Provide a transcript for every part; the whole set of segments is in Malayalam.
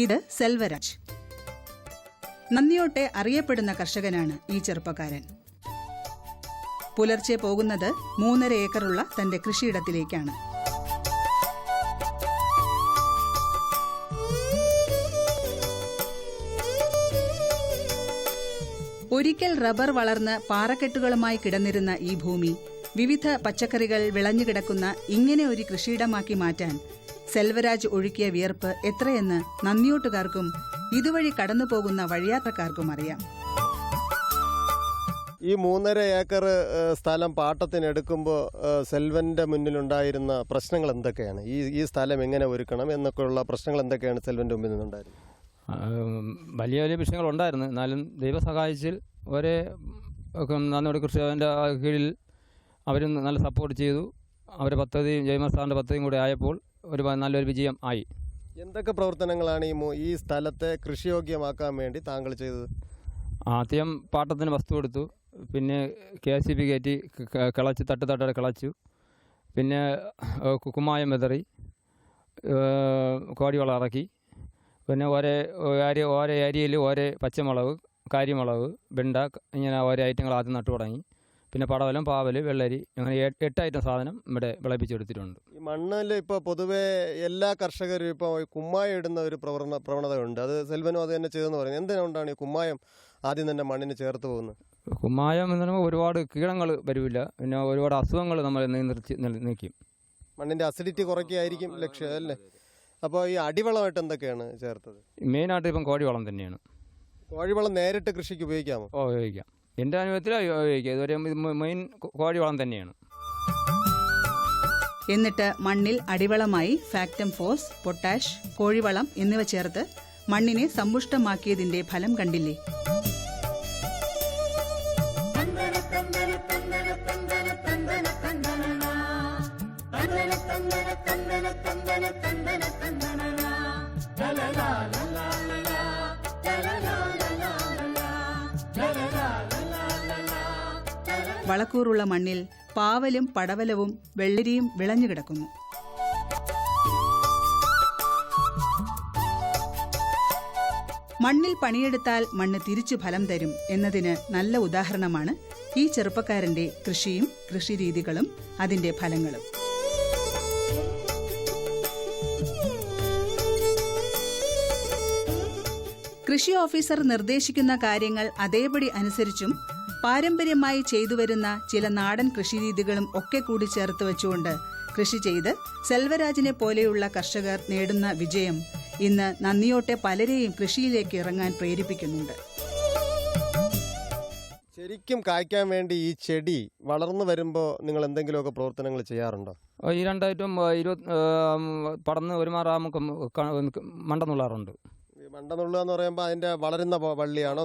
ഇത് സെൽവരാജ്. നന്ദിയോട്ടെ അറിയപ്പെടുന്ന കർഷകനാണ് ഈ ചെറുപ്പക്കാരൻ. പുലർച്ചെ പോകുന്നത് 3.5 ഏക്കറുള്ള തന്റെ കൃഷിയിടത്തിലേക്കാണ്. ഒരിക്കൽ റബ്ബർ വളർന്ന് പാറക്കെട്ടുകളുമായി കിടന്നിരുന്ന ഈ ഭൂമി വിവിധ പച്ചക്കറികൾ വിളഞ്ഞുകിടക്കുന്ന ഇങ്ങനെ ഒരു കൃഷിയിടമാക്കി മാറ്റാൻ സെൽവരാജ് ഒഴുക്കിയ വിയർപ്പ് എത്രയെന്ന് നന്ദിയോട്ടുകാർക്കും ഇതുവഴി കടന്നുപോകുന്ന വഴിയാത്രക്കാർക്കും അറിയാം. ഈ 3.5 ഏക്കർ സ്ഥലം പാട്ടത്തിനെടുക്കുമ്പോൾ സെൽവന്റെ മുന്നിലുണ്ടായിരുന്ന പ്രശ്നങ്ങൾ എന്തൊക്കെയാണ്? ഈ സ്ഥലം എങ്ങനെ ഒരുക്കണം എന്നൊക്കെയുള്ള പ്രശ്നങ്ങൾ എന്തൊക്കെയാണ് സെൽവന്റെ മുന്നിൽ നിന്നുണ്ടായിരുന്നത്? വലിയ വലിയ പ്രശ്നങ്ങളുണ്ടായിരുന്നു. എന്നാലും ദൈവം സഹായിച്ചിൽ ഒരേ നന്ദിയോട് കൃഷി ഭവൻ്റെ കീഴിൽ അവർ നല്ല സപ്പോർട്ട് ചെയ്തു. അവരുടെ പദ്ധതിയും ജയമ സാറിൻ്റെ പദ്ധതിയും കൂടെ ആയപ്പോൾ നല്ലൊരു വിജയം ആയി. എന്തൊക്കെ പ്രവർത്തനങ്ങളാണ് ഈ സ്ഥലത്തെ കൃഷിയോഗ്യമാക്കാൻ വേണ്ടി താങ്കൾ ചെയ്തത്? ആദ്യം പാട്ടത്തിന് വസ്തു കൊടുത്തു, പിന്നെ KCB കയറ്റി കിളച്ച് തട്ടുതട്ടടെ കിളച്ചു, പിന്നെ കുമ്മായം വിതറി, കോടിവളം ഇറക്കി, പിന്നെ ഓരോ ഏരിയയിൽ ഓരോ പച്ചമുളക്, കാരിമുളക്, വെണ്ട, ഇങ്ങനെ ഓരോ ഐറ്റങ്ങൾ ആദ്യം നട്ടു തുടങ്ങി. പിന്നെ പടവലം, പാവൽ, വെള്ളരി, അങ്ങനെ 8 ഐറ്റം സാധനം ഇവിടെ വിളയിപ്പിച്ചെടുത്തിട്ടുണ്ട്. ഈ മണ്ണിൽ ഇപ്പോൾ പൊതുവേ എല്ലാ കർഷകരും ഇപ്പോൾ കുമ്മായം ഇടുന്ന ഒരു പ്രവണതയുണ്ട്. അത് സെൽവനും അത് തന്നെ ചെയ്തെന്ന് പറയുന്നത്. എന്തുകൊണ്ടാണ് ഈ കുമ്മായം ആദ്യം തന്നെ മണ്ണിന് ചേർത്ത് പോകുന്നത്? കുമ്മായം എന്ന് പറയുമ്പോൾ ഒരുപാട് കീടങ്ങൾ വരില്ല, പിന്നെ ഒരുപാട് അസുഖങ്ങൾ നമ്മൾ നീക്കും. മണ്ണിൻ്റെ അസിഡിറ്റി കുറയ്ക്കുകയായിരിക്കും ലക്ഷ്യം അല്ലേ? അപ്പോൾ ഈ അടിവളമായിട്ട് എന്തൊക്കെയാണ് ചേർത്തത്? മെയിനായിട്ട് ഇപ്പം കോഴിവളം തന്നെയാണ്. കോഴിവളം നേരിട്ട് കൃഷിക്ക് ഉപയോഗിക്കാമോ? ഉപയോഗിക്കാം. എൻ്റെ അനുഭവത്തിൽ ഉപയോഗിക്കാം. ഇതുവരെ മെയിൻ കോഴിവളം തന്നെയാണ്. എന്നിട്ട് മണ്ണിൽ അടിവളമായി ഫാക്ടം ഫോസ്, പൊട്ടാഷ്, കോഴിവളം എന്നിവ ചേർത്ത് മണ്ണിനെ സമ്പുഷ്ടമാക്കിയതിന്റെ ഫലം കണ്ടില്ലേ? വളക്കൂറുള്ള മണ്ണിൽ പാവലും പടവലവും വെള്ളരിയും വിളഞ്ഞുകിടക്കുന്നു. മണ്ണിൽ പണിയെടുത്താൽ മണ്ണ് തിരിച്ചു ഫലം തരും എന്നതിന് നല്ല ഉദാഹരണമാണ് ഈ ചെറുപ്പക്കാരന്റെ കൃഷിയും കൃഷിരീതികളും അതിന്റെ ഫലങ്ങളും. കൃഷി ഓഫീസർ നിർദ്ദേശിക്കുന്ന കാര്യങ്ങൾ അതേപടി അനുസരിച്ചും പാരമ്പര്യമായി ചെയ്തുവരുന്ന ചില നാടൻ കൃഷിരീതികളും ഒക്കെ കൂടി ചേർത്ത് വെച്ചുകൊണ്ട് കൃഷി ചെയ്ത് സെൽവരാജിനെ പോലെയുള്ള കർഷകർ നേടുന്ന വിജയം ഇന്ന് നന്ദിയോട്ടെ പലരെയും കൃഷിയിലേക്ക് ഇറങ്ങാൻ പ്രേരിപ്പിക്കുന്നുണ്ട്. ശരിക്കും കായ്ക്കാൻ വേണ്ടി ഈ ചെടി വളർന്നു വരുമ്പോൾ നിങ്ങൾ എന്തെങ്കിലുമൊക്കെ പ്രവർത്തനങ്ങൾ ചെയ്യാറുണ്ടോ? ഈ 2020 പടന്ന് ഒരുമാറാമുക്ക് മണ്ടെന്നുള്ളാറുണ്ട്. മണ്ടെന്നുള്ള എന്ന് പറയുമ്പോൾ അതിന്റെ വളരുന്ന വള്ളിയാണോ?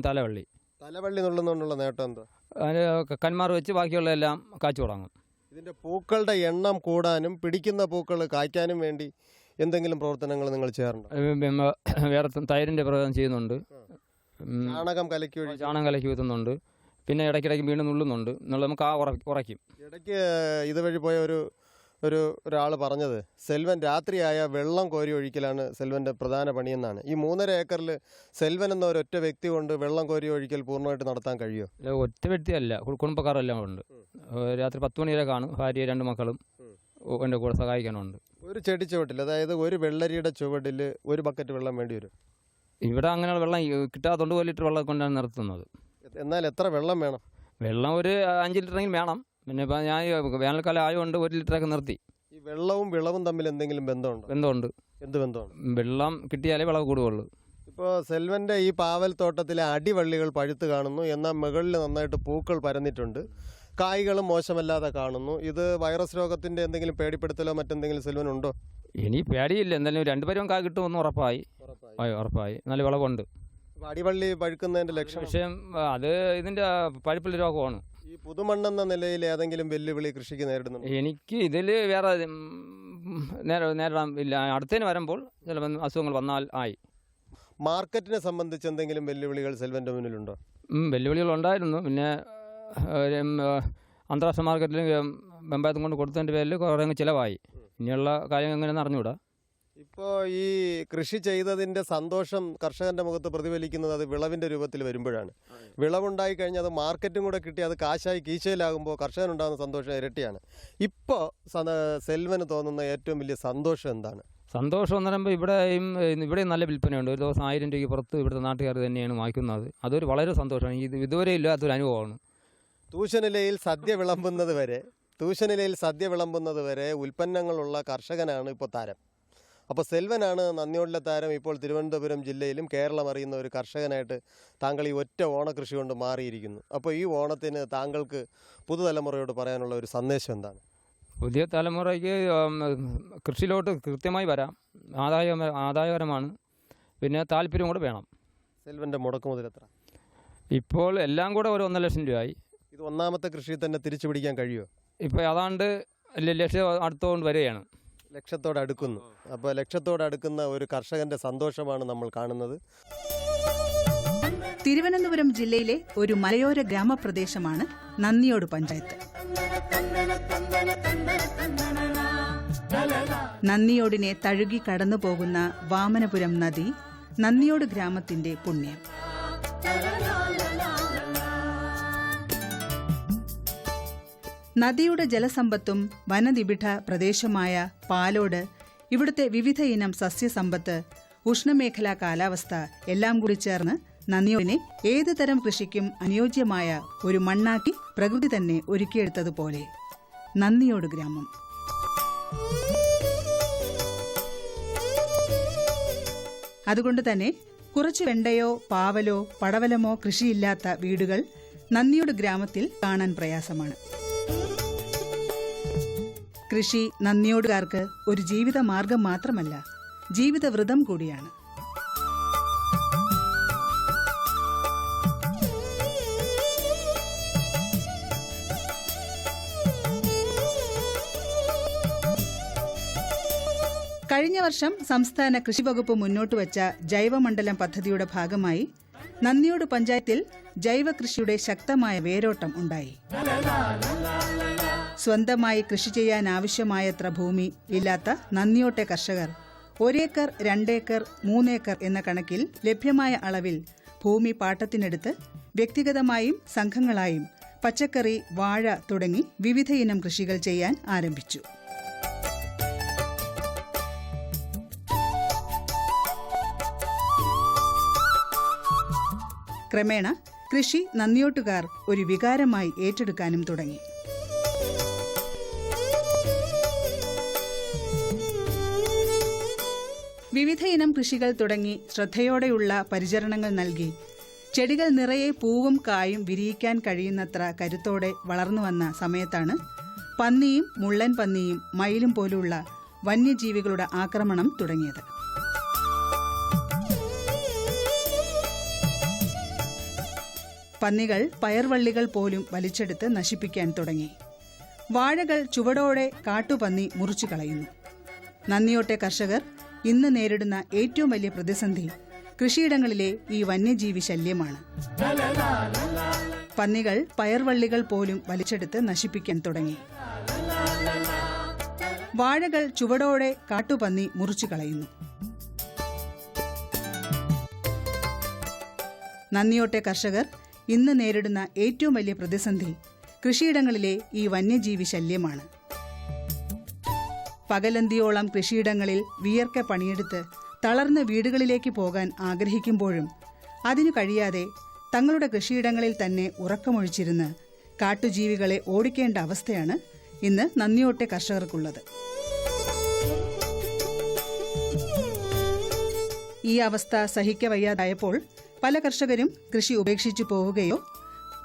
തലവള്ളി തലവള്ളി നുള്ളുന്നതിനുള്ള നേട്ടം എന്താ? അതിന് കന്മാർ വെച്ച് ബാക്കിയുള്ള എല്ലാം കാച്ചു തുടങ്ങും. ഇതിന്റെ പൂക്കളുടെ എണ്ണം കൂടാനും പിടിക്കുന്ന പൂക്കൾ കായ്ക്കാനും വേണ്ടി എന്തെങ്കിലും പ്രവർത്തനങ്ങൾ നിങ്ങൾ ചെയ്യാറുണ്ടോ? വേറെ തൈരിന്റെ പ്രയോഗം ചെയ്യുന്നുണ്ട്. ചാണകം കലക്കി ഊത്തുന്നുണ്ട്. പിന്നെ ഇടയ്ക്കിടയ്ക്ക് വീണ്ടും നുള്ളുന്നുണ്ട്. നമുക്ക് ഉറയ്ക്കും. ഇടയ്ക്ക് ഇതുവഴി പോയ ഒരാൾ പറഞ്ഞത് സെൽവൻ രാത്രിയായ വെള്ളം കോരി ഒഴിക്കലാണ് സെൽവന്റെ പ്രധാന പണിയെന്നാണ്. ഈ 3.5 ഏക്കറിൽ സെൽവൻ എന്ന ഒരൊറ്റ വ്യക്തി കൊണ്ട് വെള്ളം കോരി ഒഴിക്കൽ പൂർണ്ണമായിട്ട് നടത്താൻ കഴിയുമോ? ഒറ്റ വ്യക്തിയല്ല, കുടുംബക്കാരെല്ലാം ഉണ്ട്. രാത്രി 10 മണി വരെ കാണും. ഭാര്യ 2 മക്കളും എൻ്റെ കൂടെ സഹായിക്കാനുണ്ട്. ഒരു ചെടി ചുവട്ടിൽ, അതായത് ഒരു വെള്ളരിയുടെ ചുവട്ടിൽ 1 ബക്കറ്റ് വെള്ളം വേണ്ടി വരും. ഇവിടെ അങ്ങനെ വെള്ളം കിട്ടാത്തതുകൊണ്ട് 1 ലിറ്റർ വെള്ളം കൊണ്ടാണ് നിർത്തുന്നത്. എന്നാൽ എത്ര വെള്ളം വേണം? വെള്ളം ഒരു 5 ലിറ്ററെങ്കിലും വേണം. പിന്നെ ഇപ്പം ഞാൻ വേനൽക്കാലം ആയതുകൊണ്ട് 1 ലിറ്ററൊക്കെ നിർത്തി. ഈ വെള്ളവും വിളവും തമ്മിൽ എന്തെങ്കിലും ബന്ധമുണ്ടോ? ബന്ധമുണ്ട്. എന്ത് ബന്ധമാണ്? വെള്ളം കിട്ടിയാലേ വിളവ് കൂടുകയുള്ളൂ. ഇപ്പോൾ സെൽവന്റെ ഈ പാവൽ തോട്ടത്തിലെ അടിവള്ളികൾ പഴുത്ത് കാണുന്നു, എന്നാൽ മുകളിൽ നന്നായിട്ട് പൂക്കൾ പരന്നിട്ടുണ്ട്, കായ്കളും മോശമല്ലാതെ കാണുന്നു. ഇത് വൈറസ് രോഗത്തിന്റെ എന്തെങ്കിലും പേടിപ്പെടുത്തലോ മറ്റെന്തെങ്കിലും സെൽവൻ ഉണ്ടോ? ഇനി പേടിയില്ല. എന്തായാലും 2 പേരും കായ് കിട്ടുമെന്ന് ഉറപ്പായി. നല്ല വിളവുണ്ട്. അടിവള്ളി പഴുക്കുന്നതിന്റെ വിഷയം അത് ഇതിന്റെ പഴുപ്പിൽ രോഗമാണ്. ഈ പുതുമണ്ണെന്ന നിലയിൽ ഏതെങ്കിലും വെല്ലുവിളി കൃഷിക്ക് നേരിടുന്നുണ്ട്? എനിക്ക് ഇതിൽ വേറെ നേരിടാൻ ഇല്ല. അടുത്തതിന് വരുമ്പോൾ ചിലപ്പോൾ അസുഖങ്ങൾ വന്നാൽ ആയി. മാർക്കറ്റിനെ സംബന്ധിച്ച് എന്തെങ്കിലും വെല്ലുവിളികൾ സെൽവന്റെ മുന്നിലുണ്ടോ? വെല്ലുവിളികളുണ്ടായിരുന്നു. പിന്നെ അന്താരാഷ്ട്ര മാർക്കറ്റിൽ വെമ്പായത്തും കൊണ്ട് കൊടുത്തതിൻ്റെ പേരിൽ കുറേ ചിലവായി. ഇനിയുള്ള കാര്യം എങ്ങനെയെന്ന് അറിഞ്ഞുകൂടാ. ഇപ്പോൾ ഈ കൃഷി ചെയ്തതിൻ്റെ സന്തോഷം കർഷകൻ്റെ മുഖത്ത് പ്രതിഫലിക്കുന്നത് അത് വിളവിൻ്റെ രൂപത്തിൽ വരുമ്പോഴാണ്. വിളവുണ്ടായി കഴിഞ്ഞാൽ അത് മാർക്കറ്റും കൂടെ കിട്ടി അത് കാശായി കീശയിലാകുമ്പോൾ കർഷകനുണ്ടാകുന്ന സന്തോഷം ഇരട്ടിയാണ്. ഇപ്പോൾ സെൽവന് തോന്നുന്ന ഏറ്റവും വലിയ സന്തോഷം എന്താണ്? സന്തോഷം എന്ന് പറയുമ്പോൾ ഇവിടെയും നല്ല വിൽപ്പനയുണ്ട്. ഒരു ദിവസം 1000 രൂപയ്ക്ക് പുറത്ത് ഇവിടുത്തെ നാട്ടുകാർ തന്നെയാണ് വാങ്ങിക്കുന്നത്. അതൊരു വളരെ സന്തോഷമാണ്. ഇതുവരെ ഇല്ലാത്തൊരു അനുഭവമാണ്. തൂശനിലയിൽ സദ്യ വിളമ്പുന്നത് വരെ ഉൽപ്പന്നങ്ങളുള്ള കർഷകനാണ് ഇപ്പോൾ താരം. അപ്പോൾ സെൽവനാണ് നന്ദിയോടിലെ താരം. ഇപ്പോൾ തിരുവനന്തപുരം ജില്ലയിലും കേരളം അറിയുന്ന ഒരു കർഷകനായിട്ട് താങ്കൾ ഈ ഒറ്റ ഓണക്കൃഷി കൊണ്ട് മാറിയിരിക്കുന്നു. അപ്പോൾ ഈ ഓണത്തിന് താങ്കൾക്ക് പുതുതലമുറയോട് പറയാനുള്ള ഒരു സന്ദേശം എന്താണ്? പുതിയ തലമുറയ്ക്ക് കൃഷിയിലോട്ട് കൃത്യമായി വരാം. ആദായകരമാണ്. പിന്നെ താല്പര്യം കൂടെ വേണം. സെൽവൻ്റെ മുടക്ക് മുതൽ എത്ര? ഇപ്പോൾ എല്ലാം കൂടെ ഒരു 1.5 ലക്ഷം രൂപയായി. ഇത് ഒന്നാമത്തെ കൃഷിയിൽ തന്നെ തിരിച്ചു പിടിക്കാൻ കഴിയുമോ? ഇപ്പോൾ അതാണ്ട് ലക്ഷം അടുത്തുകൊണ്ട് വരികയാണ്. ലക്ഷത്തോടടുക്കുന്നു. അപ്പോൾ ലക്ഷത്തോടടുക്കുന്ന ഒരു കർഷകൻ്റെ സന്തോഷമാണ് നമ്മൾ കാണുന്നത്. തിരുവനന്തപുരം ജില്ലയിലെ ഒരു മലയോര ഗ്രാമപ്രദേശമാണ് നന്ദിയോട് പഞ്ചായത്ത്. നന്ദിയോടിനെ തഴുകി കടന്നു പോകുന്ന വാമനപുരം നദി നന്ദിയോട് ഗ്രാമത്തിന്റെ പുണ്യം. നദിയുടെ ജലസമ്പത്തും വനനിബിഡ പ്രദേശമായ പാലോട്, ഇവിടുത്തെ വിവിധ ഇനം സസ്യസമ്പത്ത്, ഉഷ്ണമേഖലാ കാലാവസ്ഥ എല്ലാം കൂടി ചേർന്ന് നന്ദിയോടിനെ ഏത് തരം കൃഷിക്കും അനുയോജ്യമായ ഒരു മണ്ണാക്കി പ്രകൃതി തന്നെ ഒരുക്കിയെടുത്തതുപോലെ നന്ദിയോട് ഗ്രാമം. അതുകൊണ്ട് തന്നെ കുറച്ച് വെണ്ടയോ പാവലോ പടവലമോ കൃഷിയില്ലാത്ത വീടുകൾ നന്ദിയോട് ഗ്രാമത്തിൽ കാണാൻ പ്രയാസമാണ്. കൃഷി നന്ദിയോടുകാർക്ക് ഒരു ജീവിത മാർഗം മാത്രമല്ല, ജീവിതവ്രതം കൂടിയാണ്. കഴിഞ്ഞ വർഷം സംസ്ഥാന കൃഷിവകുപ്പ് മുന്നോട്ട് വച്ച ജൈവമണ്ഡലം പദ്ധതിയുടെ ഭാഗമായി നന്ദിയോട് പഞ്ചായത്തിൽ ജൈവ കൃഷിയുടെ ശക്തമായ വേരോട്ടം ഉണ്ടായി. സ്വന്തമായി കൃഷി ചെയ്യാൻ ആവശ്യമായത്ര ഭൂമി ഇല്ലാത്ത നന്ദിയോട്ടെ കർഷകർ 1 ഏക്കർ 2 ഏക്കർ 3 ഏക്കർ എന്ന കണക്കിൽ ലഭ്യമായ അളവിൽ ഭൂമി പാട്ടത്തിനെടുത്ത് വ്യക്തിഗതമായും സംഘങ്ങളായും പച്ചക്കറി, വാഴ തുടങ്ങി വിവിധ ഇനം കൃഷികൾ ചെയ്യാൻ ആരംഭിച്ചു. ക്രമേണ കൃഷി നന്ദിയോട്ടുകാർ ഒരു വികാരമായി ഏറ്റെടുക്കാനും തുടങ്ങി. വിവിധ ഇനം കൃഷികൾ തുടങ്ങി ശ്രദ്ധയോടെയുള്ള പരിചരണങ്ങൾ നൽകി ചെടികൾ നിറയെ പൂവും കായും വിരിയിക്കാൻ കഴിയുന്നത്ര കരുത്തോടെ വളർന്നുവന്ന സമയത്താണ് പന്നിയും മുള്ളൻ പന്നിയും മയിലും പോലുള്ള വന്യജീവികളുടെ ആക്രമണം തുടങ്ങിയത്. പന്നികൾ പയർവള്ളികൾ പോലും വലിച്ചെടുത്ത് നശിപ്പിക്കാൻ തുടങ്ങി. വാഴകൾ ചുവടോടെ കാട്ടുപന്നി മുറിച്ചു കളയുന്നു. നന്ദിയോട്ടെ കർഷകർ ഇന്ന് നേരിടുന്ന ഏറ്റവും വലിയ പ്രതിസന്ധി കൃഷിയിടങ്ങളിലെ ഈ വന്യജീവി ശല്യമാണ്. പന്നികൾ പയർവള്ളികൾ പോലും വലിച്ചെടുത്ത് നശിപ്പിക്കാൻ തുടങ്ങി. വാഴകൾ ചുവടോടെ കാട്ടുപന്നി മുറിച്ചു കളയുന്നു. നന്ദിയോട്ടെ കർഷകർ ഇന്ന് നേരിടുന്ന ഏറ്റവും വലിയ പ്രതിസന്ധി കൃഷിയിടങ്ങളിലെ ഈ വന്യജീവി ശല്യമാണ്. പകലന്തിയോളം കൃഷിയിടങ്ങളിൽ വിയർക്കെ പണിയെടുത്ത് തളർന്ന വീടുകളിലേക്ക് പോകാൻ ആഗ്രഹിക്കുമ്പോഴും അതിനു കഴിയാതെ തങ്ങളുടെ കൃഷിയിടങ്ങളിൽ തന്നെ ഉറക്കമൊഴിച്ചിരുന്ന് കാട്ടുജീവികളെ ഓടിക്കേണ്ട അവസ്ഥയാണ് ഇന്ന് നന്ദിയോട്ടെ കർഷകർക്കുള്ളത്. ഈ അവസ്ഥ സഹിക്കവയ്യാതായപ്പോൾ പല കർഷകരും കൃഷി ഉപേക്ഷിച്ചു പോവുകയോ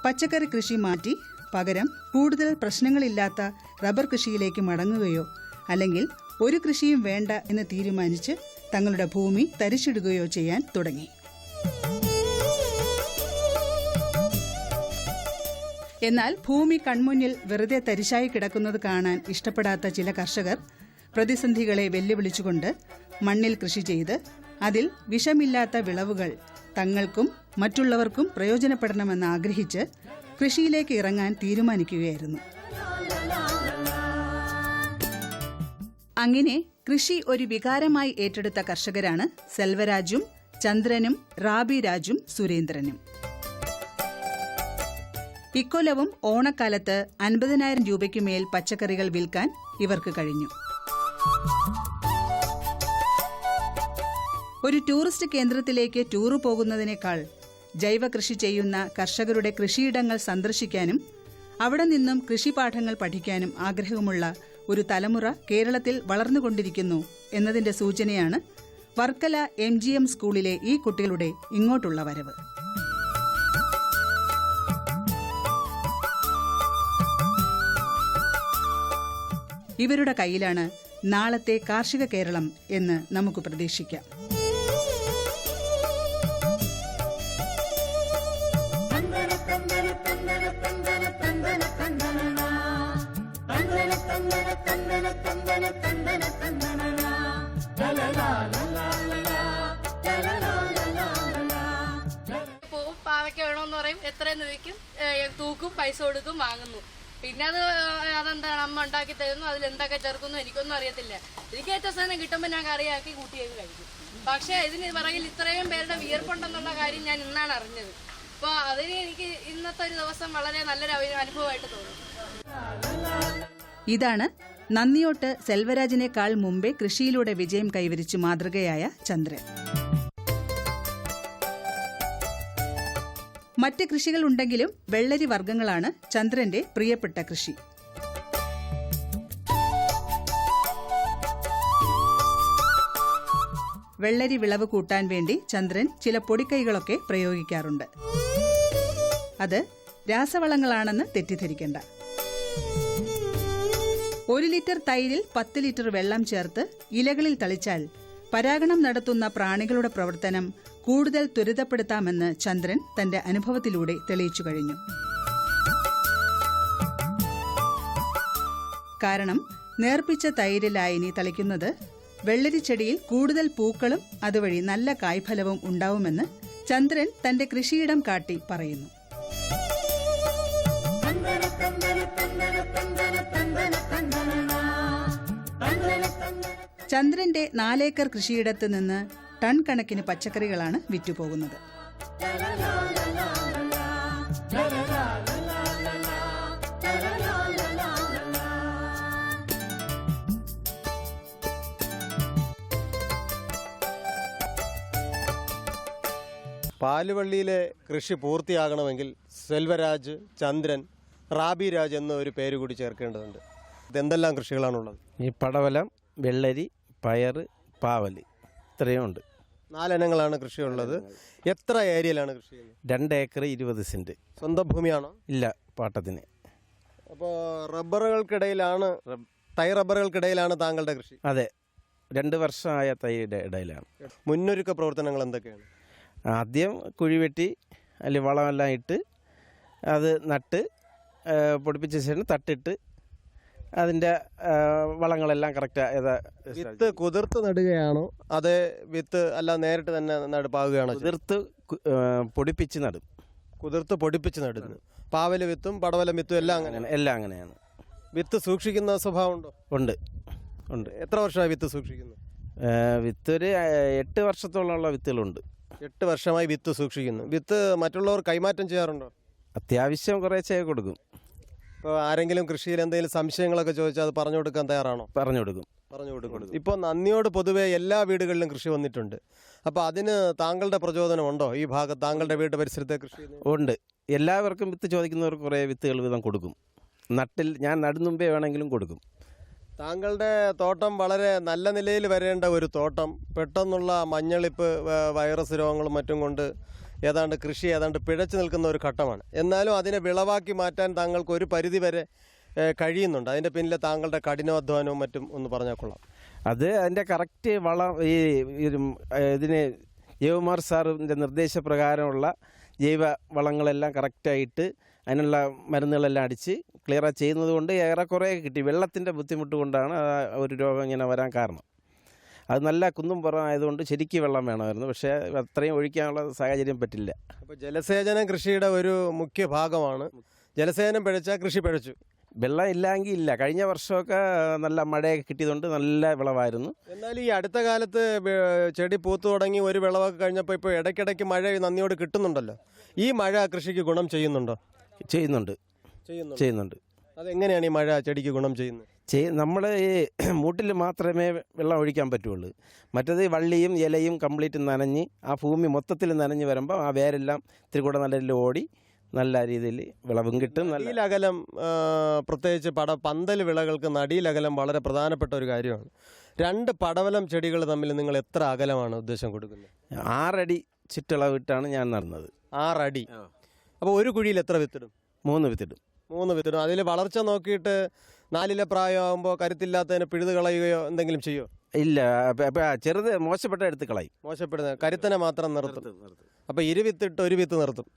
പച്ചക്കറി കൃഷി മാറ്റി പകരം കൂടുതൽ പ്രശ്നങ്ങളില്ലാത്ത റബ്ബർ കൃഷിയിലേക്ക് മടങ്ങുകയോ അല്ലെങ്കിൽ ഒരു കൃഷിയും വേണ്ട എന്ന് തീരുമാനിച്ച് തങ്ങളുടെ ഭൂമി തരിച്ചിടുകയോ ചെയ്യാൻ തുടങ്ങി. എന്നാൽ ഭൂമി കൺമുന്നിൽ വെറുതെ തരിശായി കിടക്കുന്നത് കാണാൻ ഇഷ്ടപ്പെടാത്ത ചില കർഷകർ പ്രതിസന്ധികളെ വെല്ലുവിളിച്ചുകൊണ്ട് മണ്ണിൽ കൃഷി ചെയ്ത് അതിൽ വിഷമില്ലാത്ത വിളവുകൾ തങ്ങൾക്കും മറ്റുള്ളവർക്കും പ്രയോജനപ്പെടണമെന്ന് ആഗ്രഹിച്ച് കൃഷിയിലേക്ക് ഇറങ്ങാൻ തീരുമാനിക്കുകയായിരുന്നു. അങ്ങനെ കൃഷി ഒരു വികാരമായി ഏറ്റെടുത്ത കർഷകരാണ് സെൽവരാജും ചന്ദ്രനും റാബി രാജും സുരേന്ദ്രനും. ഇക്കൊല്ലവും ഓണക്കാലത്ത് 50,000 രൂപയ്ക്ക് മേൽ പച്ചക്കറികൾ വിൽക്കാൻ ഇവർക്ക് കഴിഞ്ഞു. ഒരു ടൂറിസ്റ്റ് കേന്ദ്രത്തിലേക്ക് ടൂറ് പോകുന്നതിനേക്കാൾ ജൈവ കൃഷി ചെയ്യുന്ന കർഷകരുടെ കൃഷിയിടങ്ങൾ സന്ദർശിക്കാനും അവിടെ നിന്നും കൃഷിപാഠങ്ങൾ പഠിക്കാനും ആഗ്രഹമുള്ള ഒരു തലമുറ കേരളത്തിൽ വളർന്നുകൊണ്ടിരിക്കുന്നു എന്നതിന്റെ സൂചനയാണ് വർക്കല MGM സ്കൂളിലെ ഈ കുട്ടികളുടെ ഇങ്ങോട്ടുള്ള വരവ്. ഇവരുടെ കയ്യിലാണ് നാളത്തെ കാർഷിക കേരളം എന്ന് നമുക്ക് പ്രതീക്ഷിക്കാം. പാവയ്ക്ക വേണമെന്ന് പറയും, എത്രയെന്ന് ചോദിക്കും, തൂക്കും, പൈസ കൊടുക്കും, വാങ്ങുന്നു. പിന്നെ അതെന്താണ് അമ്മ ഉണ്ടാക്കി തരുന്നു, അതിൽ എന്തൊക്കെ ചേർക്കുന്നു എനിക്കൊന്നും അറിയത്തില്ല. എനിക്ക് ഏറ്റവും സാധനം കിട്ടുമ്പോൾ ഞാൻ കറിയാക്കി കൂട്ടിയൊക്കെ കഴിക്കും. പക്ഷേ ഇതിന് പിറകിൽ ഇത്രയും പേരുടെ വിയർപ്പുണ്ടെന്നുള്ള കാര്യം ഞാൻ ഇന്നാണ് അറിഞ്ഞത്. അപ്പോൾ അതിന് എനിക്ക് ഇന്നത്തെ ഒരു ദിവസം വളരെ നല്ലൊരു അനുഭവമായിട്ട് തോന്നുന്നു. ഇതാണ് നന്ദിയോട്ട് സെൽവരാജിനേക്കാൾ മുമ്പേ കൃഷിയിലൂടെ വിജയം കൈവരിച്ചു മാതൃകയായ ചന്ദ്രൻ. മറ്റ് കൃഷികളുണ്ടെങ്കിലും വെള്ളരി വർഗ്ഗങ്ങളാണ് ചന്ദ്രന്റെ പ്രിയപ്പെട്ട കൃഷി. വെള്ളരി വിളവ് കൂട്ടാൻ വേണ്ടി ചന്ദ്രൻ ചില പൊടിക്കൈകളൊക്കെ പ്രയോഗിക്കാറുണ്ട്. അത് രാസവളങ്ങളാണെന്ന് തെറ്റിദ്ധരിക്കേണ്ട. 1 ലിറ്റർ തൈരിൽ 10 ലിറ്റർ വെള്ളം ചേർത്ത് ഇലകളിൽ തളിച്ചാൽ പരാഗണം നടത്തുന്ന പ്രാണികളുടെ പ്രവർത്തനം കൂടുതൽ ത്വരിതപ്പെടുത്താമെന്ന് ചന്ദ്രൻ തന്റെ അനുഭവത്തിലൂടെ തെളിയിച്ചു കഴിഞ്ഞു. കാരണം നേർപ്പിച്ച തൈര് ലായനി തളിക്കുന്നത് വെള്ളരിച്ചെടിയിൽ കൂടുതൽ പൂക്കളും അതുവഴി നല്ല കായ്ഫലവും ഉണ്ടാവുമെന്ന് ചന്ദ്രൻ തന്റെ കൃഷിയിടം കാട്ടി പറയുന്നു. ചന്ദ്രന്റെ 4 ഏക്കർ കൃഷിയിടത്ത് നിന്ന് ടൺ കണക്കിന് പച്ചക്കറികളാണ് വിറ്റുപോകുന്നത്. പാലുവള്ളിയിലെ കൃഷി പൂർത്തിയാകണമെങ്കിൽ സെൽവരാജ്, ചന്ദ്രൻ, റാബി രാജ് എന്ന ഒരു പേര് കൂടി ചേർക്കേണ്ടതുണ്ട്. ഇതെന്തെല്ലാം കൃഷികളാണുള്ളത്? ഈ പടവലം, വെള്ളരി, പയറ്, പാവല്, ഇത്രയും ഉണ്ട്. 4 ഇനങ്ങളാണ് കൃഷിയുള്ളത്. എത്ര ഏരിയയിലാണ് കൃഷി ചെയ്യുന്നത്? 2 ഏക്കർ 20 സെന്റ്. സ്വന്തം ഭൂമിയാണോ? ഇല്ല, പാട്ടത്തിന്. അപ്പോൾ തൈ റബ്ബറുകൾക്കിടയിലാണ് താങ്കളുടെ കൃഷി? അതെ, 2 വർഷമായ തൈയുടെ ഇടയിലാണ്. മുന്നൊരുക്ക പ്രവർത്തനങ്ങൾ എന്തൊക്കെയാണ്? ആദ്യം കുഴി വെട്ടി അതിൽ വളമെല്ലാം ഇട്ട് അത് നട്ട് പൊടിപ്പിച്ച ശേഷം തട്ടിട്ട് അതിൻ്റെ വളങ്ങളെല്ലാം കറക്റ്റ്. വിത്ത് കുതിർത്ത് നടുകയാണോ അതേ വിത്ത് അല്ല നേരിട്ട് തന്നെ നടുപ്പാകുകയാണോ? പൊടിപ്പിച്ച് നടും. കുതിർത്ത് പൊടിപ്പിച്ച് നടുന്നു. പാവല് വിത്തും പടവലം വിത്തും എല്ലാം അങ്ങനെയാണ്. വിത്ത് സൂക്ഷിക്കുന്ന സ്വഭാവം ഉണ്ടോ? ഉണ്ട്. എത്ര വർഷമായി വിത്ത് സൂക്ഷിക്കുന്നു? വിത്ത് ഒരു 8 വർഷത്തോളമുള്ള വിത്തുകളുണ്ട്. 8 വർഷമായി വിത്ത് സൂക്ഷിക്കുന്നു. വിത്ത് മറ്റുള്ളവർ കൈമാറ്റം ചെയ്യാറുണ്ടോ? അത്യാവശ്യം കുറേശ്ശെ കൊടുക്കും. ഇപ്പോൾ ആരെങ്കിലും കൃഷിയിൽ എന്തെങ്കിലും സംശയങ്ങളൊക്കെ ചോദിച്ചാൽ അത് പറഞ്ഞു കൊടുക്കാൻ തയ്യാറാണോ? പറഞ്ഞു കൊടുക്കും. ഇപ്പോൾ നന്ദിയോട് പൊതുവെ എല്ലാ വീടുകളിലും കൃഷി വന്നിട്ടുണ്ട്. അപ്പോൾ അതിന് താങ്കളുടെ പ്രചോദനമുണ്ടോ? ഈ ഭാഗത്ത് താങ്കളുടെ വീട്ടു പരിസരത്തെ കൃഷി ഉണ്ട്. എല്ലാവർക്കും വിത്ത് ചോദിക്കുന്നവർക്ക് കുറേ വിത്തുകൾ വീതം കൊടുക്കും. ഞാൻ നടുന്നുമ്പേ വേണമെങ്കിലും കൊടുക്കും. താങ്കളുടെ തോട്ടം വളരെ നല്ല നിലയിൽ വരേണ്ട ഒരു തോട്ടം പെട്ടെന്നുള്ള മഞ്ഞളിപ്പ്, വൈറസ് രോഗങ്ങളും മറ്റും കൊണ്ട് കൃഷി ഏതാണ്ട് പിഴച്ചു നിൽക്കുന്ന ഒരു ഘട്ടമാണ്. എന്നാലും അതിനെ വിളവാക്കി മാറ്റാൻ താങ്കൾക്ക് ഒരു പരിധി വരെ കഴിയുന്നുണ്ട്. അതിൻ്റെ പിന്നിലെ താങ്കളുടെ കഠിനാധ്വാനവും മറ്റും ഒന്ന് പറഞ്ഞാൽ കൊള്ളാം. അതിൻ്റെ കറക്റ്റ് വളം ഇതിന് ജയകുമാർ സാറിൻ്റെ നിർദ്ദേശപ്രകാരമുള്ള ജൈവ വളങ്ങളെല്ലാം കറക്റ്റായിട്ട് അതിനുള്ള മരുന്നുകളെല്ലാം അടിച്ച് ക്ലിയർ ചെയ്യുന്നത് കൊണ്ട് ഏറെക്കുറെ കിട്ടി. വെള്ളത്തിൻ്റെ ബുദ്ധിമുട്ട് കൊണ്ടാണ് ഒരു രോഗം ഇങ്ങനെ വരാൻ കാരണം. അത് നല്ല കുന്നും പുറമായതുകൊണ്ട് ശരിക്കും വെള്ളം വേണമായിരുന്നു. പക്ഷേ അത്രയും ഒഴിക്കാനുള്ള സാഹചര്യം പറ്റില്ല. അപ്പോൾ ജലസേചനം കൃഷിയുടെ ഒരു മുഖ്യ ഭാഗമാണ്. ജലസേചനം പിഴച്ചാൽ കൃഷി പിഴച്ചു. വെള്ളം ഇല്ലെങ്കിൽ ഇല്ല. കഴിഞ്ഞ വർഷമൊക്കെ നല്ല മഴയൊക്കെ കിട്ടിയതുകൊണ്ട് നല്ല വിളവായിരുന്നു. എന്നാൽ ഈ അടുത്ത കാലത്ത് ചെടി പൂത്തു തുടങ്ങി ഒരു വിളവൊക്കെ കഴിഞ്ഞപ്പോൾ ഇപ്പോൾ ഇടയ്ക്കിടയ്ക്ക് മഴ നന്ദിയോട് കിട്ടുന്നുണ്ടല്ലോ. ഈ മഴ കൃഷിക്ക് ഗുണം ചെയ്യുന്നുണ്ടോ? ചെയ്യുന്നുണ്ട്. അതെങ്ങനെയാണ് ഈ മഴ ചെടിക്ക് ഗുണം ചെയ്യുന്നത്? നമ്മൾ ഈ മൂട്ടിൽ മാത്രമേ വെള്ളം ഒഴിക്കാൻ പറ്റുള്ളൂ. മറ്റേത് വള്ളിയും ഇലയും കംപ്ലീറ്റ് നനഞ്ഞ് ആ ഭൂമി മൊത്തത്തിൽ നനഞ്ഞ് വരുമ്പോൾ ആ വേരെല്ലാം ഇത്തിരി കൂടെ നല്ല രീതിയിൽ ഓടി നല്ല രീതിയിൽ വിളവും കിട്ടും. നടിയിലകലം പ്രത്യേകിച്ച് പന്തൽ വിളകൾക്ക് നടിയിലകലം വളരെ പ്രധാനപ്പെട്ട ഒരു കാര്യമാണ്. 2 പടവലം ചെടികൾ തമ്മിൽ നിങ്ങൾ എത്ര അകലമാണ് ഉദ്ദേശം കൊടുക്കുന്നത്? 6 അടി ചുറ്റളവിട്ടാണ് ഞാൻ നടന്നത്. 6 അടി. അപ്പോൾ ഒരു കുഴിയിൽ എത്ര വിത്തിടും? 3 വിത്തിടും. 3 വിത്തിടും. അതിൽ വളർച്ച നോക്കിയിട്ട് 4 പ്രായമാകുമ്പോൾ കരുത്തില്ലാത്തതിനെ പിഴുത് കളയുകയോ എന്തെങ്കിലും ചെയ്യോ? ഇല്ല, ചെറുത് മോശപ്പെട്ട എടുത്ത് കളയും. മോശപ്പെടുന്ന കരുത്തനെ മാത്രം നിർത്തും. അപ്പോൾ 2 വിത്തിട്ട് 1 വിത്ത് നിർത്തും.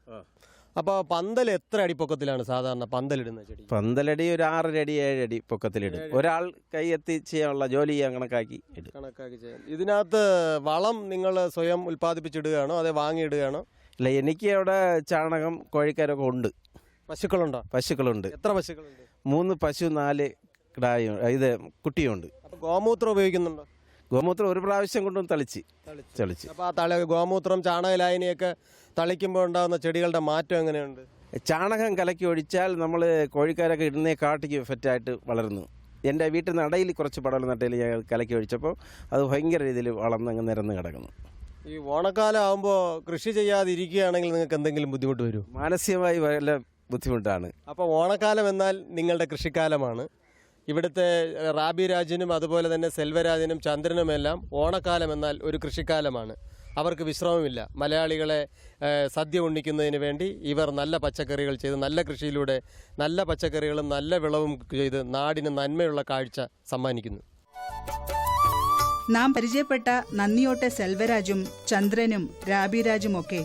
അപ്പോൾ പന്തൽ എത്ര അടി പൊക്കത്തിലാണ് സാധാരണ പന്തലിടുന്ന ചെടി? പന്തലടി ഒരു 6 അടി 7 അടി പൊക്കത്തിലിടും. ഒരാൾ കൈ എത്തി ചെയ്യാനുള്ള ജോലി ചെയ്യാൻ കണക്കാക്കി ചെയ്യാം. ഇതിനകത്ത് വളം നിങ്ങൾ സ്വയം ഉൽപ്പാദിപ്പിച്ചിടുകയാണോ അതേ വാങ്ങിയിടുകയാണോ? ഇല്ല, എനിക്ക് അവിടെ ചാണകം കോഴിക്കാരൊക്കെ ഉണ്ട്. പശുക്കളുണ്ടോ? പശുക്കളുണ്ട്. എത്ര പശുക്കളുണ്ട്? 3 പശു 4 കിടായും കുട്ടിയുണ്ട്. അപ്പോൾ ഗോമൂത്രം ഉപയോഗിക്കുന്നുണ്ടോ? ഗോമൂത്രം ഒരു പ്രാവശ്യം കൊണ്ടും തളിച്ച്. അപ്പോൾ ആ ഗോമൂത്രം ചാണകലായനിയൊക്കെ തളിക്കുമ്പോൾ ഉണ്ടാകുന്ന ചെടികളുടെ മാറ്റം എങ്ങനെയുണ്ട്? ചാണകം കലക്കി ഒഴിച്ചാൽ നമ്മൾ കോഴിക്കാരൊക്കെ ഇടുന്നേ കാട്ടിക്ക് എഫക്റ്റായിട്ട് വളർന്നു. എൻ്റെ വീട്ടിൽ നിന്ന് അടയിൽ കുറച്ച് പടവലം നട്ടയിൽ ഞാൻ കലക്കി ഒഴിച്ചപ്പോൾ അത് ഭയങ്കര രീതിയിൽ വളർന്നങ്ങ് നിരന്ന് കിടക്കുന്നു. ഈ ഓണക്കാലം ആകുമ്പോൾ കൃഷി ചെയ്യാതിരിക്കുകയാണെങ്കിൽ നിങ്ങൾക്ക് എന്തെങ്കിലും ബുദ്ധിമുട്ട് വരും? മാനസികമായി വല്ല ബുദ്ധിമുട്ടാണ്. അപ്പോൾ ഓണക്കാലം എന്നാൽ നിങ്ങളുടെ കൃഷിക്കാലമാണ്. ഇവിടുത്തെ റാബി രാജിനും അതുപോലെ തന്നെ സെൽവരാജിനും ചന്ദ്രനുമെല്ലാം ഓണക്കാലം എന്നാൽ ഒരു കൃഷിക്കാലമാണ്. അവർക്ക് വിശ്രമമില്ല. മലയാളികളെ സദ്യ ഉണ്ണിക്കുന്നതിന് വേണ്ടി ഇവർ നല്ല പച്ചക്കറികൾ ചെയ്ത് നല്ല കൃഷിയിലൂടെ നല്ല പച്ചക്കറികളും നല്ല വിളവും ചെയ്ത് നാടിന് നന്മയുള്ള കാഴ്ച സമ്മാനിക്കുന്നു. നാം പരിചയപ്പെട്ട നന്ദിയോട്ടെ സെൽവരാജും ചന്ദ്രനും രാബിരാജുമൊക്കെ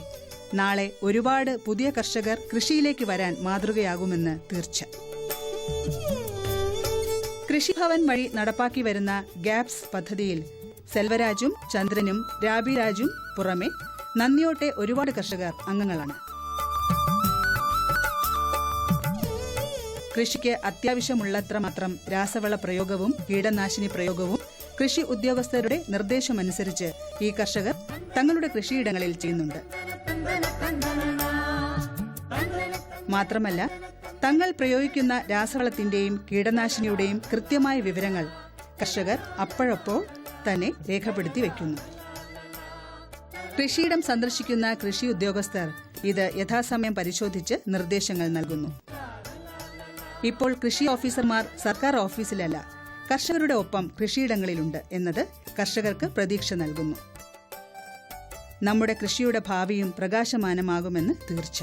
നാളെ ഒരുപാട് പുതിയ കർഷകർ കൃഷിയിലേക്ക് വരാൻ മാതൃകയാകുമെന്ന് തീർച്ച. കൃഷിഭവൻ വഴി നടപ്പാക്കി വരുന്ന ഗ്യാപ്സ് പദ്ധതിയിൽ സെൽവരാജും ചന്ദ്രനും രാബിരാജും പുറമെ നന്ദിയോട്ടെ ഒരുപാട് കർഷകർ അംഗങ്ങളാണ്. കൃഷിക്ക് അത്യാവശ്യമുള്ളത്ര മാത്രം രാസവള പ്രയോഗവും കീടനാശിനി പ്രയോഗവും കൃഷി ഉദ്യോഗസ്ഥരുടെ നിർദ്ദേശമനുസരിച്ച് ഈ കർഷകർ തങ്ങളുടെ കൃഷിയിടങ്ങളിൽ ചെയ്യുന്നുണ്ട്. മാത്രമല്ല, തങ്ങൾ പ്രയോഗിക്കുന്ന രാസവളത്തിന്റെയും കീടനാശിനിയുടെയും കൃത്യമായ വിവരങ്ങൾ കർഷകർ അപ്പോഴപ്പോൾ തന്നെ രേഖപ്പെടുത്തി വയ്ക്കുന്നു. കൃഷിയിടം സന്ദർശിക്കുന്ന കൃഷി ഉദ്യോഗസ്ഥർ ഇത് യഥാസമയം പരിശോധിച്ച് നിർദ്ദേശങ്ങൾ നൽകുന്നു. ഇപ്പോൾ കൃഷി ഓഫീസർമാർ സർക്കാർ ഓഫീസിലല്ല, കർഷകരുടെ ഒപ്പം കൃഷിയിടങ്ങളിലുണ്ട് എന്നത് കർഷകർക്ക് പ്രതീക്ഷ നൽകുന്നു. നമ്മുടെ കൃഷിയുടെ ഭാവിയും പ്രകാശമാനമാകുമെന്ന് തീർച്ച.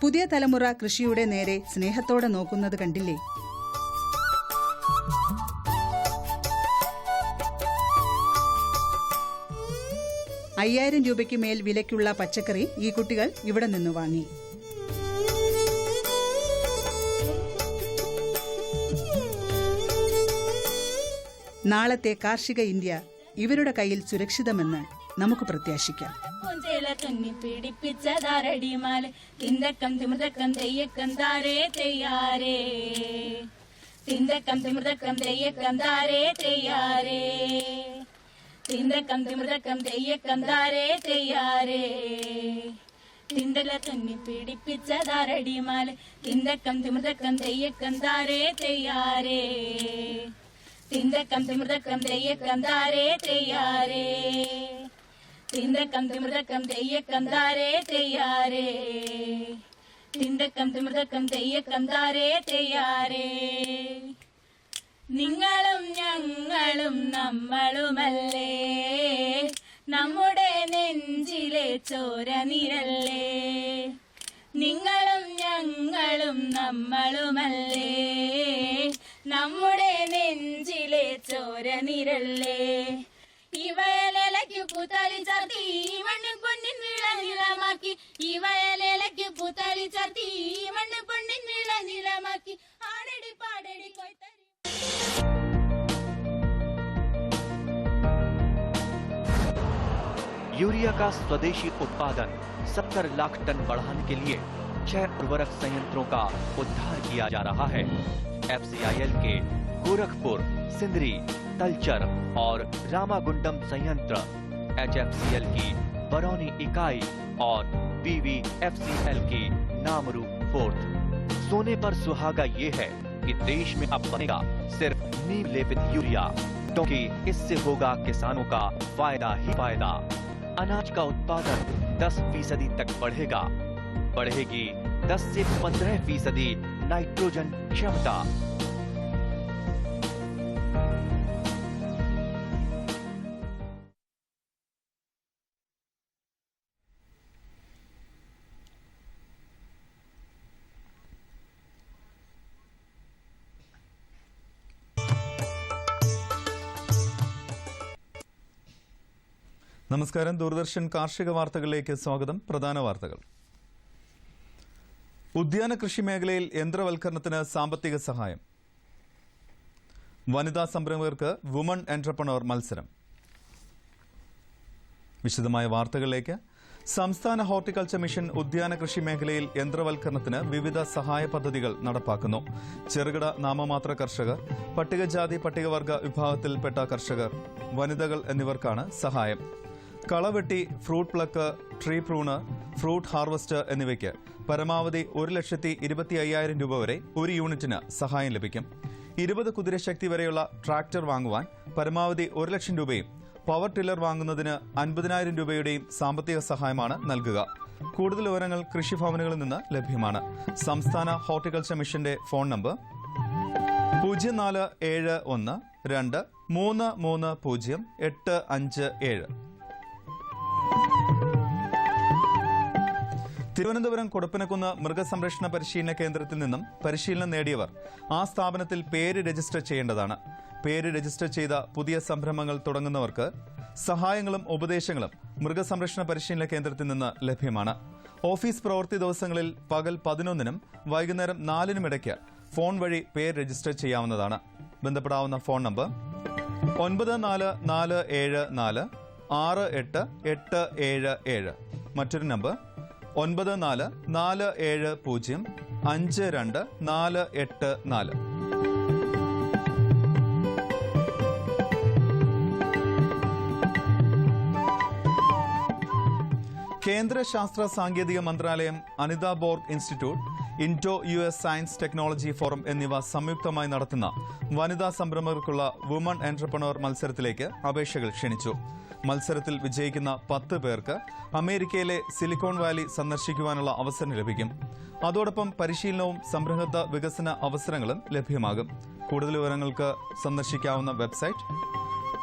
പുതിയ തലമുറ കൃഷിയുടെ നേരെ സ്നേഹത്തോടെ നോക്കുന്നത് കണ്ടില്ലേ? ₹5000 മേൽ വിലയ്ക്കുള്ള പച്ചക്കറി ഈ കുട്ടികൾ ഇവിടെ നിന്ന് വാങ്ങി. നാളത്തെ കാർഷിക ഇന്ത്യ ഇവരുടെ കയ്യിൽ സുരക്ഷിതമെന്ന് നമുക്ക് പ്രത്യാശിക്കാം. പിടിപ്പിച്ചതാരടിമാല തിന്തക്കം തിമൃതക്കം തെയ്യക്കം താരേ തെയ്യാരേ തിന്തക്കം തിമൃതക്കം തെയ്യക്കം താരേ തെയ്യാരേ തിന്തക്കം തിമൃതക്കം തെയ്യക്കം താരേ തെയ്യാരേ തിന്തല തുന്നി പിടിപ്പിച്ചതാരടിമാല തിന്തക്കം തിമൃതക്കം തെയ്യക്കം താരേ തെയ്യാരേ തിന്തക്കം തിമൃതക്കം തെയ്യക്കം താരേ തെയ്യാരേ തിന്തക്കം തിമൃതക്കം തെയ്യക്കം താരേ തെയ്യാരേ തിന്തക്കം തിമൃതക്കം തെയ്യക്കം താരേ തെയ്യാരേ നിങ്ങളും ഞങ്ങളും നമ്മളുമല്ലേ നമ്മുടെ നെഞ്ചിലെ ചോര നിരല്ലേ നിങ്ങളും ഞങ്ങളും നമ്മളുമല്ലേ നമ്മുടെ നെഞ്ചിലെ ചോര നിരല്ലേ ഈ വയലേലയ്ക്ക് പൂത്താലി ചാർത്തി ഈ മണ്ണിൻ പൊന്നിൻ നീള നിലമാക്കി ഈ വയലേലയ്ക്ക് പൂത്താലി ചാർത്തി ഈ മണ്ണിൻ പൊന്നിൻ നീള നിലമാക്കി ആടടി പാടടി കൊയ്ത്തരി. यूरिया का स्वदेशी उत्पादन 70 लाख टन बढ़ाने के लिए 6 उर्वरक संयंत्रों का उद्धार किया जा रहा है। FCIL के गोरखपुर, सिंदरी, तलचर और रामागुंडम संयंत्र, HFCL की बरौनी इकाई और BVFCL की नामरू फोर्थ। सोने पर सुहागा ये है कि देश में अब बनेगा सिर्फ नीम लेपित यूरिया, क्योंकि इससे होगा किसानों का फायदा ही फायदा। अनाज का उत्पादन 10% तक बढ़ेगा। बढ़ेगी 10 से 15% नाइट्रोजन क्षमता। നമസ്കാരം. ദൂരദർശൻ കാർഷിക വാർത്തകളിലേക്ക് സ്വാഗതം. പ്രധാന വാർത്തകൾ. ഉദ്യാന കൃഷി മേഖലയിൽ യന്ത്രവൽക്കരണത്തിന് സാമ്പത്തിക സഹായം. വനിതാ സംരംഭകർക്ക് വുമൺ എന്റർപ്രണർ മത്സരം. വിശദമായ വാർത്തകളിലേക്ക്. സംസ്ഥാന ഹോർട്ടിക്കൾച്ചർ മിഷൻ ഉദ്യാന കൃഷി മേഖലയിൽ യന്ത്രവൽക്കരണത്തിന് വിവിധ സഹായ പദ്ധതികൾ നടപ്പാക്കുന്നു. ചെറുകിട നാമമാത്ര കർഷകർ, പട്ടികജാതി പട്ടികവർഗ വിഭാഗത്തിൽപ്പെട്ട കർഷകർ, വനിതകൾ എന്നിവർക്കാണ് സഹായം. കളവെട്ടി, fruit pluck, tree pruner, fruit harvester എന്നിവയ്ക്ക് പരമാവധി 1,25,000 രൂപ വരെ ഒരു യൂണിറ്റിന് സഹായം ലഭിക്കും. 20 കുതിരശക്തി വരെയുള്ള ട്രാക്ടർ വാങ്ങുവാൻ പരമാവധി 1 ലക്ഷം രൂപയും പവർ ടില്ലർ വാങ്ങുന്നതിന് 50,000 രൂപയുടെയും സാമ്പത്തിക സഹായമാണ് നൽകുക. കൂടുതൽ വിവരങ്ങൾ കൃഷിഭവനുകളിൽ നിന്ന് ലഭ്യമാണ്. സംസ്ഥാന ഹോർട്ടിക്കൾച്ചർ മിഷന്റെ ഫോൺ നമ്പർ 047123308557. തിരുവനന്തപുരം കൊടപ്പനക്കുന്ന് മൃഗസംരക്ഷണ പരിശീലന കേന്ദ്രത്തിൽ നിന്നും പരിശീലനം നേടിയവർ ആ സ്ഥാപനത്തിൽ പേര് രജിസ്റ്റർ ചെയ്യേണ്ടതാണ്. പേര് രജിസ്റ്റർ ചെയ്ത പുതിയ സംരംഭങ്ങൾ തുടങ്ങുന്നവർക്ക് സഹായങ്ങളും ഉപദേശങ്ങളും മൃഗസംരക്ഷണ പരിശീലന കേന്ദ്രത്തിൽ നിന്ന് ലഭ്യമാണ്. ഓഫീസ് പ്രവൃത്തി ദിവസങ്ങളിൽ പകൽ 11-നും വൈകുന്നേരം 4-നും ഇടയ്ക്ക് ഫോൺ വഴി പേര് രജിസ്റ്റർ ചെയ്യാവുന്നതാണ്. ബന്ധപ്പെടാവുന്ന ഫോൺ നമ്പർ 9444468877. മറ്റൊരു നമ്പർ 9447052484. കേന്ദ്ര ശാസ്ത്ര സാങ്കേതിക മന്ത്രാലയം, Anita Borg institute, Indo US science technology forum എന്നിവ സംയുക്തമായി നടത്തുന്ന വനിതാ സംരംഭകർക്കുള്ള വുമൺ എന്റർപ്രണർ മത്സരത്തിലേക്ക് അപേക്ഷകൾ ക്ഷണിച്ചു. മത്സരത്തിൽ വിജയിക്കുന്ന 10 പേർക്ക് അമേരിക്കയിലെ സിലിക്കോൺ വാലി സന്ദർശിക്കുവാനുള്ള അവസരം ലഭിക്കും. അതോടൊപ്പം പരിശീലനവും സംരംഭക വികസന അവസരങ്ങളും ലഭ്യമാകും. കൂടുതൽ വിവരങ്ങൾക്ക് സന്ദർശിക്കാവുന്ന വെബ്സൈറ്റ്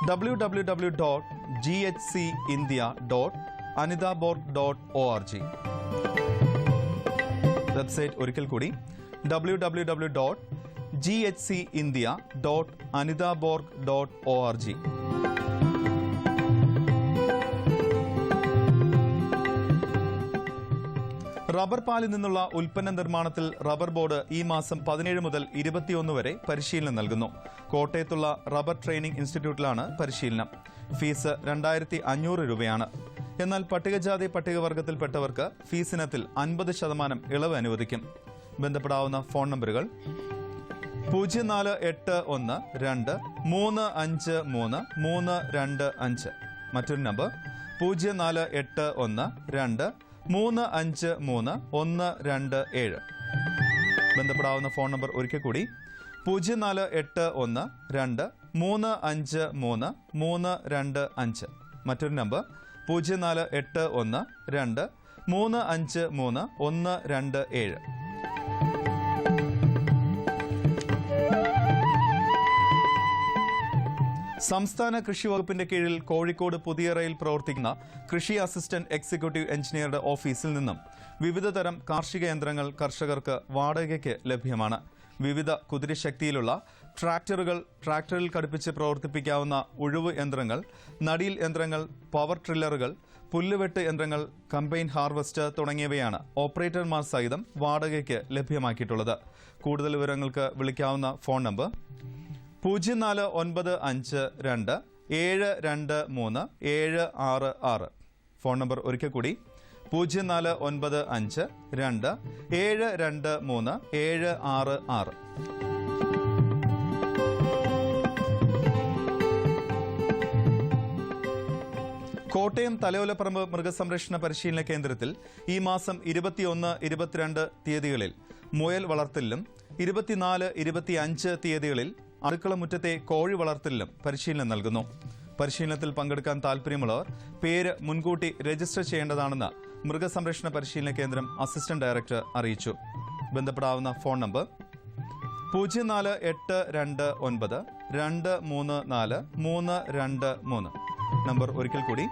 www.ghcindia.anidaborg.org. വെബ്സൈറ്റ് ഒരിക്കൽ കൂടി www.ghcindia.anidaborg.org. റബ്ബർ പാലിൽ നിന്നുള്ള ഉൽപ്പന്ന നിർമ്മാണത്തിൽ റബ്ബർ ബോർഡ് ഈ മാസം 17 മുതൽ 21 വരെ പരിശീലനം നൽകുന്നു. കോട്ടയത്തുള്ള റബ്ബർ ട്രെയിനിംഗ് ഇൻസ്റ്റിറ്റ്യൂട്ടിലാണ് പരിശീലനം. ഫീസ് 2,500 രൂപയാണ്. എന്നാൽ പട്ടികജാതി പട്ടികവർഗത്തിൽപ്പെട്ടവർക്ക് ഫീസിനത്തിൽ 50% ഇളവ് അനുവദിക്കും. ബന്ധപ്പെടാവുന്ന ഫോൺ നമ്പറുകൾ 0481235325. മറ്റൊരു നമ്പർ 048123533127. ബന്ധപ്പെടാവുന്ന ഫോൺ നമ്പർ ഒരിക്കൽ കൂടി 048123533127. മറ്റൊരു നമ്പർ 048123533127. സംസ്ഥാന കൃഷി വകുപ്പിന്റെ കീഴിൽ കോഴിക്കോട് പുതിയറയിൽ പ്രവർത്തിക്കുന്ന കൃഷി അസിസ്റ്റന്റ് എക്സിക്യൂട്ടീവ് എഞ്ചിനീയറുടെ ഓഫീസിൽ നിന്നും വിവിധ തരം കാർഷിക യന്ത്രങ്ങൾ കർഷകർക്ക് വാടകയ്ക്ക് ലഭ്യമാണ്. വിവിധ കുതിരശക്തിയിലുള്ള ട്രാക്ടറുകൾ, ട്രാക്ടറിൽ ഘടിപ്പിച്ച് പ്രവർത്തിപ്പിക്കാവുന്ന ഉഴുവ് യന്ത്രങ്ങൾ, നടീൽ യന്ത്രങ്ങൾ, പവർ ട്രില്ലറുകൾ, പുല്ലുവെട്ട് യന്ത്രങ്ങൾ, കമ്പൈൻ ഹാർവസ്റ്റർ തുടങ്ങിയവയാണ് ഓപ്പറേറ്റർമാർ സഹിതം വാടകയ്ക്ക് ലഭ്യമാക്കിയിട്ടുള്ളത്. കൂടുതൽ വിവരങ്ങൾക്ക് വിളിക്കാവുന്ന ഫോൺ നമ്പർ 04952723 766. ഫോൺ നമ്പർ ഒരിക്കൽ കൂടി 0495 2 723 766. കോട്ടയം തലയോലപ്പറമ്പ് മൃഗസംരക്ഷണ പരിശീലന കേന്ദ്രത്തിൽ ഈ മാസം 21, 22 തീയതികളിൽ മുയൽ വളർത്തലിലും 24, 25 തീയതികളിൽ അടുക്കളമുറ്റത്തെ കോഴി വളർത്തലിലും പരിശീലനം നൽകുന്നു. പരിശീലനത്തിൽ പങ്കെടുക്കാൻ താൽപ്പര്യമുള്ളവർ പേര് മുൻകൂട്ടി രജിസ്റ്റർ ചെയ്യേണ്ടതാണെന്ന് മൃഗസംരക്ഷണ പരിശീലന കേന്ദ്രം അസിസ്റ്റന്റ് ഡയറക്ടർ അറിയിച്ചു. ബന്ധപ്പെടാവുന്ന ഫോൺ നമ്പർ 04829234 323. നമ്പർ ഒരിക്കൽ കൂടി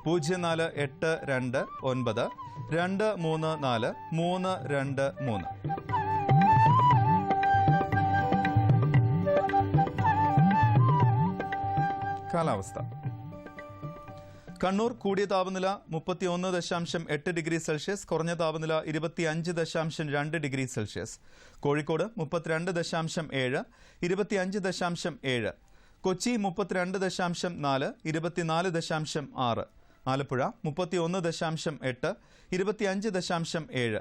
04829234 323. കാലാവസ്ഥ. കണ്ണൂർ കൂടിയ താപനില 31.8 ഡിഗ്രി സെൽഷ്യസ്, കുറഞ്ഞ താപനില 25.2 ഡിഗ്രി സെൽഷ്യസ്. കോഴിക്കോട് 32.7, 25.7. കൊച്ചി 32.4, 24.6. ആലപ്പുഴ 31.8, 25.7.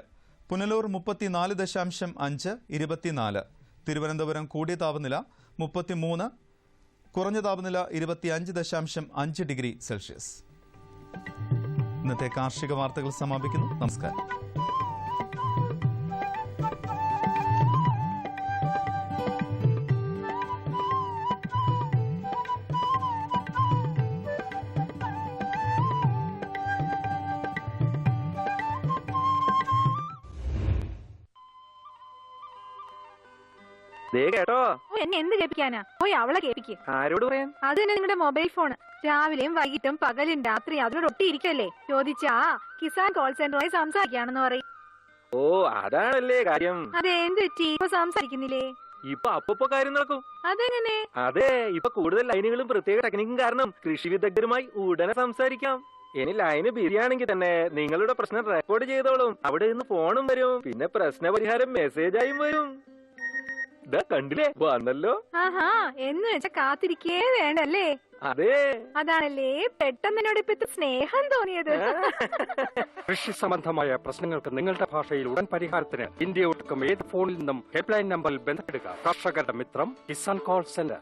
പുനലൂർ 34.5, 24. തിരുവനന്തപുരം കൂടിയ താപനില 33, കുറഞ്ഞ താപനില 25.5 ഡിഗ്രി സെൽഷ്യസ്. ഇന്നത്തെ കാർഷിക വാർത്തകൾ സമാപിക്കുന്നു. നമസ്കാരം. കേട്ടോ എന്നെ എന്ത് കേൾപ്പിക്കാനാ? പോയി അവളെ കേൾപ്പിക്കും. ആരോട് പറയാൻ? അത് തന്നെ നിങ്ങളുടെ മൊബൈൽ ഫോൺ. രാവിലെയും വൈകിട്ടും പകലും രാത്രി അതിനോട് ഒട്ടിയിരിക്കല്ലേ. ചോദിച്ചാ കിസാൻ കോൾ സെന്ററുമായി സംസാരിക്കുകയാണെന്ന് പറയും. ഓ, അതാണല്ലേ കാര്യം. അതെ, എന്ത് പറ്റി? ഇപ്പൊ സംസാരിക്കുന്നില്ലേ? ഇപ്പൊ അപ്പപ്പോ കാര്യം നടക്കും. അതെങ്ങനെ? അതെ, ഇപ്പൊ കൂടുതൽ ലൈനുകളും പ്രത്യേക ടെക്നിക്കും കാരണം കൃഷി വിദഗ്ധരുമായി ഉടനെ സംസാരിക്കാം. ഇനി ലൈന് ബിരിയാണെങ്കിൽ തന്നെ നിങ്ങളുടെ പ്രശ്നം റെക്കോർഡ് ചെയ്തോളും. അവിടെ നിന്ന് ഫോണും വരും, പിന്നെ പ്രശ്ന പരിഹാരം മെസ്സേജായും വരും. കണ്ടില്ലേ, വന്നല്ലോ. ആഹാ, എന്ന് വെച്ചാ കാത്തിരിക്കേ വേണ്ടല്ലേ? അതെ, അതാണല്ലേ പെട്ടെന്ന് എന്നോട് ഇപ്പൊ സ്നേഹം തോന്നിയത്. കൃഷി സംബന്ധമായ പ്രശ്നങ്ങൾക്ക് നിങ്ങളുടെ ഭാഷയിൽ ഉടൻ പരിഹാരത്തിന് ഇന്ത്യ ഒട്ടുക്കും ഏത് ഫോണിൽ നിന്നും ഹെൽപ്പ് ലൈൻ നമ്പറിൽ ബന്ധപ്പെടുക. കർഷകരുടെ മിത്രം കിസാൻ കോൾ സെന്റർ.